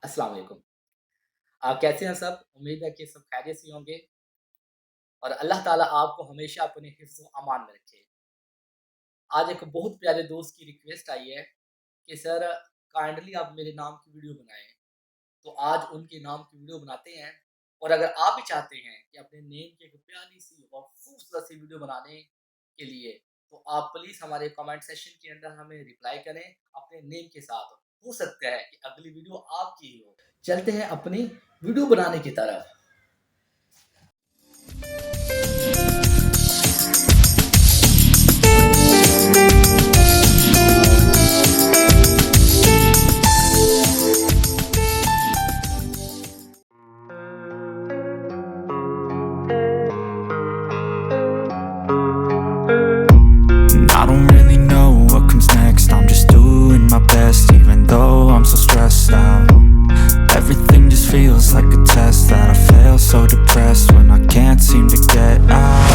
अस्सलाम वालेकुम। आप कैसे हैं सब? उम्मीद है कि सब खैरियत से होंगे और अल्लाह ताला आपको हमेशा अपने हिफ्ज़ व अमान में रखे। आज एक बहुत प्यारे दोस्त की रिक्वेस्ट आई है कि सर काइंडली आप मेरे नाम की वीडियो बनाएँ। तो आज उनके नाम की वीडियो बनाते हैं और अगर आप भी चाहते हैं कि अपने नेम की एक प्यारी-सी और खूबसूरत सी वीडियो बनाने के लिए, तो आप प्लीज़ हमारे कमेंट सेक्शन के अंदर हमें रिप्लाई करें अपने नेम के साथ। हो सकता है कि अगली वीडियो आपकी ही हो। चलते हैं अपनी वीडियो बनाने की तरफ। I don't really know what comes next. I'm just doing my best, even though I'm so stressed out. Everything just feels like a test that I fail, so depressed when I can't seem to get out.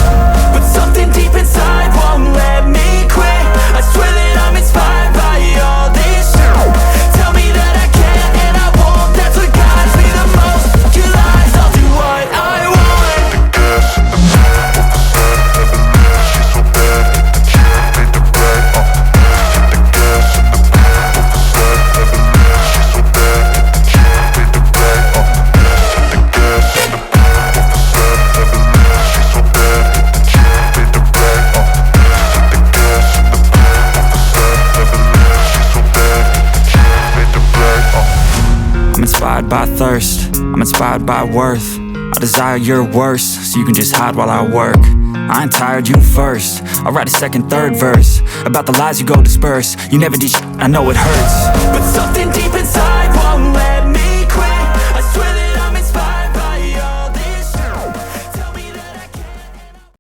But something deep inside won't let me quit. I swear that I'm inspired by all this shit. Tell me that I can and I won't. That's what guides me the most. Your lies, I'll do what I want. I'm inspired by thirst, I'm inspired by worth. I desire your worst, so you can just hide while I work. I ain't tired, you first. I'll write a second, third verse about the lies you go disperse. You never did shit, I know it hurts, but something deep inside